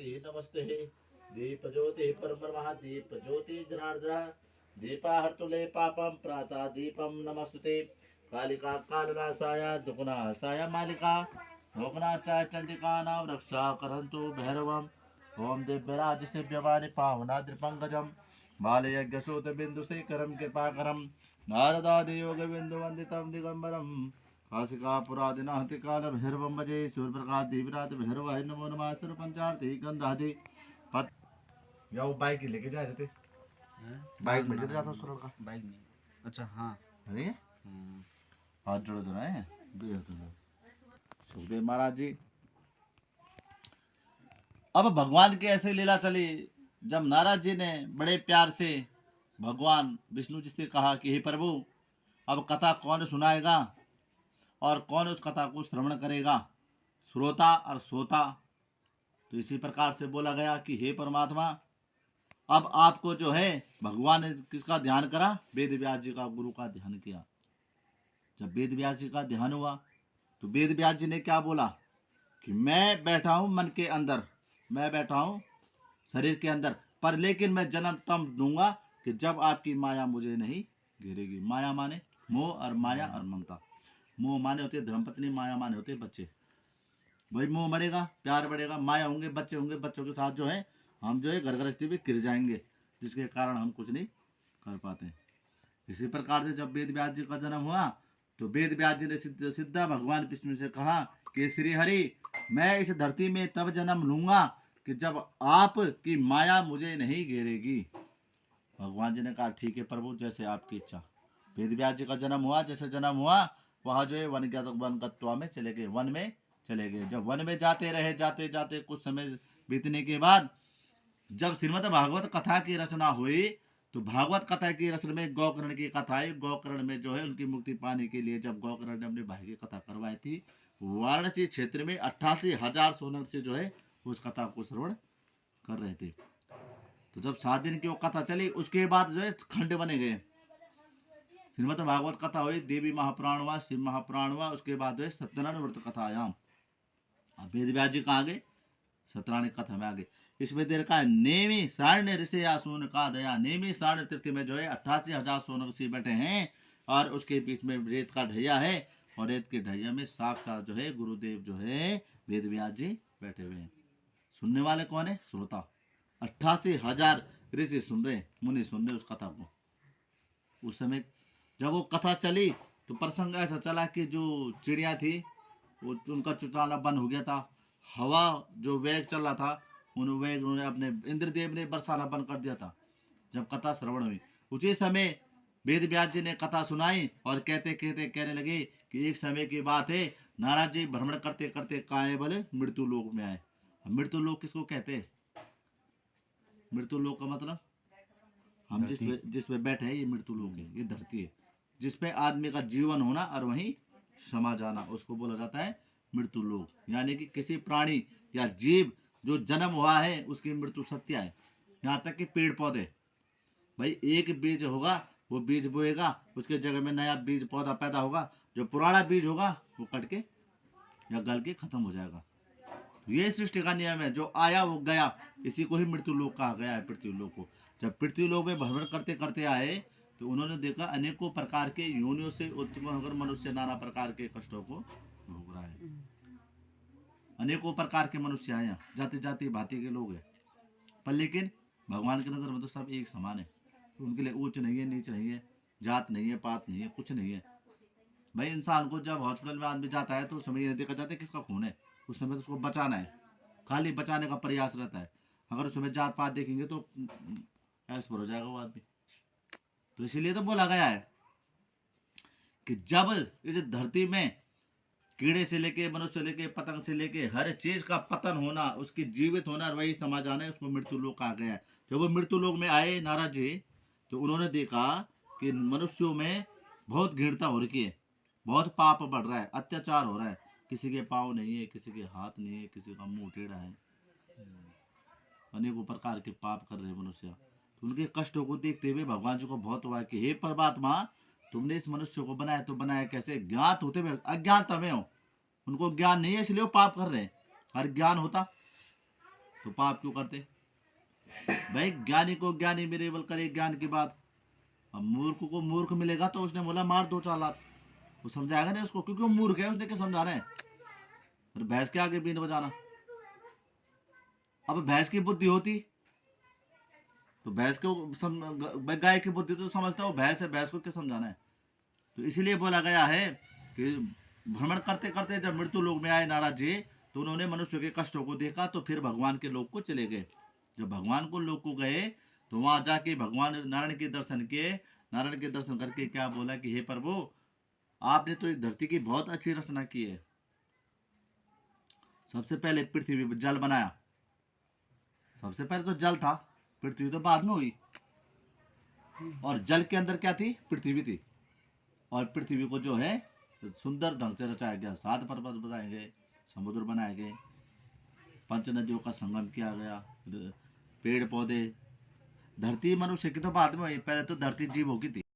ज्योति नमस्ते। दीप ज्योति परब्रह्म दीप ज्योति जनार्दन दीपाहर्तुले पापम प्राता दीपम नमस्ते। कालिका कालनाशाय दुगुणाशाय मालिका शोकनाचाय चंडिका नाम रक्षा करंतु भैरवम। ओम दिव्यराज सेव्यवाणी पावनाद्रिपंकजम बालयज्ञसूत बिंदु शेखरम कृपाकरम नारदादि योग बिंदु वंदितम दिगंबरम काशिकापुरादिनाहति काल भैरवम भजे सूर्यप्रकाश दिविरात भैरव है नमो नमः सुर पंचार्थी गंधादि पत या वो बाइक लेके जा रहे थे। बाइक में चले जाता सुरल का बाइक नहीं। अच्छा हाँ अरे हाथ जोड़ो तो रहे सुखदेव महाराज जी। अब भगवान की ऐसे लीला चली जब नारद जी ने बड़े प्यार से भगवान विष्णु जी से कहा कि हे प्रभु अब कथा कौन सुनाएगा और कौन उस कथा को श्रवण करेगा, श्रोता और सोता। तो इसी प्रकार से बोला गया कि हे परमात्मा अब आपको जो है भगवान ने किसका ध्यान करा, वेद व्यास जी का गुरु का ध्यान किया। जब वेद व्यास जी का ध्यान हुआ तो वेद व्यास जी ने क्या बोला कि मैं बैठा हूं मन के अंदर, मैं बैठा हूं शरीर के अंदर, पर लेकिन मैं जन्म तब दूंगा कि जब आपकी माया मुझे नहीं घेरेगी। माया माने मोह और माया और ममता। मोह माने होते धर्मपत्नी, माया माने होते बच्चे। वही मोह बढ़ेगा, प्यार बढ़ेगा, माया होंगे, बच्चे होंगे, बच्चों के साथ जो है हम जो है घर गृहस्थी भी गिर जाएंगे, जिसके कारण हम कुछ नहीं कर पाते। इसी प्रकार से जब वेद व्यास जी का जन्म हुआ तो वेद व्यास जी ने सीधा भगवान विष्णु से कहा कि श्री हरि मैं इस धरती में तब जन्म लूंगा कि जब आपकी माया मुझे नहीं घेरेगी। भगवान जी ने कहा ठीक है प्रभु जैसे आपकी इच्छा। वेद व्यास जी का जन्म हुआ, जैसे जन्म हुआ वहां जो है वन तत्वा में चले गए, वन में चले गए। जब वन में जाते रहे, जाते जाते कुछ समय बीतने के बाद जब श्रीमद् भागवत कथा की रचना हुई तो भागवत कथा की रचना में गौकर्ण की कथा है। गौकर्ण में जो है उनकी मुक्ति पाने के लिए जब गौकर्ण ने अपने भाई की कथा करवाई थी, वाराणसी क्षेत्र में 88,000 सोनर से जो है उस कथा को श्रवण कर रहे थे। तो जब 7 दिन की वो कथा चली उसके बाद जो है खंड बने गए। श्रीमद् भागवत कथा हुई, देवी महापुराण हुआ, शिव महापुराण हुआ, उसके बाद जो है सत्यनारायण व्रत कथा आया। अब वेद व्यास जी कहाँ गए, सत्यनारायण कथा में आ गए। इसमें देर का नेमी सारण्य ऋषि आसून का दया। नेमी सारण्य तीर्थ में जो है 88,000 सोनक ऋषि बैठे हैं और उसके बीच में रेत का ढैया है और रेत के ढैया में साक्षात जो है गुरुदेव जो है वेद व्यास जी बैठे हुए हैं। सुनने वाले कौन है, श्रोता। 88,000 ऋषि सुन रहे, मुनि सुन रहे उस कथा को। उस समय जब वो कथा चली तो प्रसंग ऐसा चला कि जो चिड़िया थी वो उनका चुचाना बंद हो गया था। हवा जो वेग चल रहा था उन वेग उन्होंने अपने इंद्रदेव ने बरसाना बंद कर दिया था। जब कथा श्रवण हुई उसी समय वेद व्यास जी ने कथा सुनाई और कहते कहते कहने लगे कि एक समय की बात है, नारद जी भ्रमण करते करते कहाँ बोले मृत्यु लोक में आए। मृत्यु लोक किसको कहते हैं, मृत्यु लोक का मतलब हम जिस पे बैठे हैं ये मृत्यु लोक है, ये धरती है जिस पे आदमी का जीवन होना और वहीं समा जाना, उसको बोला जाता है मृत्यु लोक। यानी कि किसी प्राणी या जीव जो जन्म हुआ है उसकी मृत्यु सत्य है। यहाँ तक कि पेड़ पौधे, भाई एक बीज होगा वो बीज बोएगा, उसके जगह में नया बीज पौधा पैदा होगा, जो पुराना बीज होगा वो कट के या गल के खत्म हो जाएगा। तो ये सृष्टि का नियम है, जो आया वो गया, इसी को ही मृत्यु लोक कहा गया है, पृथ्वी लोक को। जब पृथ्वी लोक में भ्रमण करते करते आए तो उन्होंने देखा अनेकों प्रकार के योनियों से उत्पन्न होकर मनुष्य नाना प्रकार के कष्टों को भोग रहा है। अनेकों प्रकार के मनुष्य आए, जाति जाति भांति के लोग हैं, पर लेकिन भगवान की नजर में तो सब एक समान है। तो उनके लिए ऊंच नहीं है, नीच नहीं है, जात नहीं है, पात नहीं है, कुछ नहीं है। भाई इंसान को जब हॉस्पिटल में आदमी जाता है तो उस समय ये देखा जाता है किसका खून है, उस समय तो उसको बचाना है, खाली बचाने का प्रयास रहता है। अगर उस समय जात पात देखेंगे तो एक्सपर हो जाएगा वो आदमी। तो इसीलिए तो बोला गया है कि जब इस धरती में कीड़े से लेके मनुष्य से लेके पतंग से लेके हर चीज का पतन होना, उसकी जीवित होना और वही समा जाना है, उसको मृत्यु लोक कहा गया है। जब वो मृत्यु लोक में आए नारद जी तो उन्होंने देखा कि मनुष्यों में बहुत घृणता हो रही है, बहुत पाप बढ़ रहा है, अत्याचार हो रहा है। किसी के पाँव नहीं है, किसी के हाथ नहीं है, किसी का मुंह टेढ़ा है, अनेकों प्रकार के पाप कर रहे मनुष्य। तो उनके कष्टों को देखते हुए भगवान जी को बहुत हुआ कि हे परमात्मा तुमने इस मनुष्य को बनाया तो बनाया कैसे, ज्ञात होते हुए अज्ञानता में हो। उनको ज्ञान नहीं है इसलिए वो पाप कर रहे हैं। हर ज्ञान होता तो पाप क्यों करते? भाई ज्ञानी को ज्ञानी मेरे बल करे ज्ञान की बात। अब मूर्ख को मूर्ख मिलेगा तो उसने बोला मार दो चार लात, वो समझाएगा नहीं उसको, क्योंकि वो मूर्ख है, उसने क्या समझाना है? और भैंस के आगे बीन बजाना। अब भैंस की बुद्धि होती तो भैंस को गाय की बुद्धि तो समझता हो, भैंस है, भैंस को क्या समझाना है? तो इसीलिए बोला गया है कि भ्रमण करते करते जब मृत्यु लोक में आए नारद जी, तो उन्होंने मनुष्य के कष्टों को देखा, तो फिर भगवान के लोक को चले गए। जब भगवान को लोक को गए तो वहां जाके भगवान नारायण के दर्शन किए। नारायण के दर्शन करके क्या बोला कि हे प्रभु, आपने तो इस धरती की बहुत अच्छी रचना की है। सबसे पहले पृथ्वी पर जल बनाया, सबसे पहले तो जल था, पृथ्वी तो बाद में हुई। और जल के अंदर क्या थी? पृथ्वी थी। और पृथ्वी को जो है सुंदर ढंग से रचाया गया, 7 पर्वत बनाए गए, समुद्र बनाए गए, 5 नदियों का संगम किया गया, पेड़ पौधे। धरती मनुष्य की तो बाद में हुई, पहले तो धरती जीवों की थी।